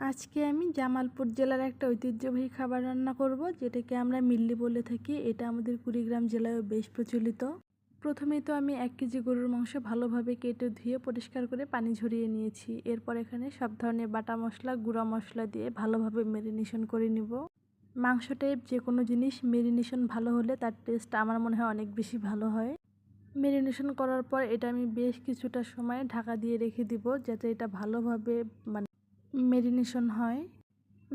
আজকে আমি জামালপুর জেলার একটা ঐতিহ্যবাহী খাবার রান্না করব, যেটাকে আমরা মিল্লি বলে থাকি। এটা আমাদের কুড়িগ্রাম জেলায়ও বেশ প্রচলিত। প্রথমেই তো আমি 1 কেজি গরুর মাংস ভালোভাবে কেটে ধুয়ে পরিষ্কার করে পানি ঝরিয়ে নিয়েছি। এরপর এখানে সব ধরনের বাটা মশলা, গুঁড়া মশলা দিয়ে ভালোভাবে ম্যারিনেশন করে নিব। মাংসটায় যে কোনো জিনিস ম্যারিনেশন ভালো হলে তার টেস্ট আমার মনে হয় অনেক বেশি ভালো হয়। ম্যারিনেশন করার পর এটা আমি বেশ কিছুটা সময় ঢাকা দিয়ে রেখে দিব, যাতে এটা ভালোভাবে ম্যারিনেশন হয়।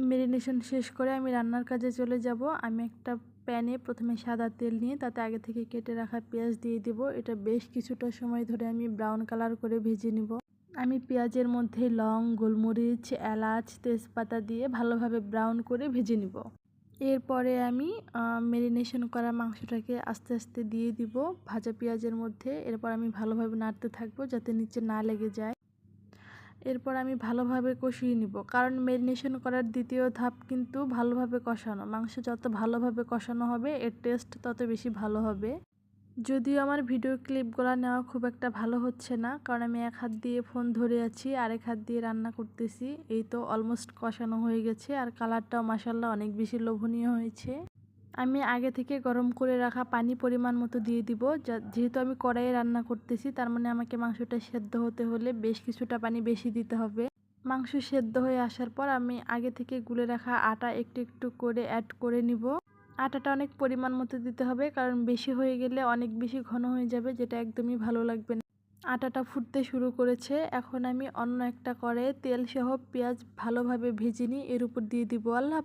ম্যারিনেশন শেষ করে আমি রান্নার কাজে চলে যাব। আমি একটা প্যানে প্রথমে সাদা তেল নিয়ে তাতে আগে থেকে কেটে রাখা পেঁয়াজ দিয়ে দিব। এটা বেশ কিছুটা সময় ধরে আমি ব্রাউন কালার করে ভেজে নিব। আমি পেঁয়াজের মধ্যে লং, গোলমরিচ, এলাচ, তেজপাতা দিয়ে ভালোভাবে ব্রাউন করে ভেজে নিব। এরপরে আমি ম্যারিনেশন করা মাংসটাকে আস্তে আস্তে দিয়ে দিব ভাজা পেঁয়াজের মধ্যে। এরপর আমি ভালোভাবে নাড়তে থাকবো যাতে নিচে না লেগে যায়। এরপর আমি ভালোভাবে কষিয়ে নিব, কারণ ম্যারিনেশন করার দ্বিতীয় ধাপ কিন্তু ভালোভাবে কষানো। মাংস যত ভালোভাবে কষানো হবে এর টেস্ট তত বেশি ভালো হবে। যদিও আমার ভিডিও ক্লিপগুলো নেওয়া খুব একটা ভালো হচ্ছে না, কারণ আমি এক হাত দিয়ে ফোন ধরে আছি, আরেক হাত দিয়ে রান্না করতেছি। এই তো অলমোস্ট কষানো হয়ে গেছে, আর কালারটাও মাশাআল্লাহ অনেক বেশি লোভনীয় হয়েছে। আমি আগে থেকে গরম করে রাখা পানি পরিমাণ মতো দিয়ে দিব। যেহেতু আমি কড়াইয়ে রান্না করতেছি, তার মানে আমাকে মাংসটা সেদ্ধ হতে হলে বেশ কিছুটা পানি বেশি দিতে হবে। মাংস সেদ্ধ হয়ে আসার পর আমি আগে থেকে গুলে রাখা আটা একটু একটু করে অ্যাড করে নিব। আটাটা অনেক পরিমাণ মতো দিতে হবে, কারণ বেশি হয়ে গেলে অনেক বেশি ঘন হয়ে যাবে, যেটা একদমই ভালো লাগবে না। আটাটা ফুটতে শুরু করেছে। এখন আমি অন্য একটা কড়াইয়ে তেল সহ পেঁয়াজ ভালোভাবে ভেজে নিই, এর উপর দিয়ে দিব। আল্লাহ।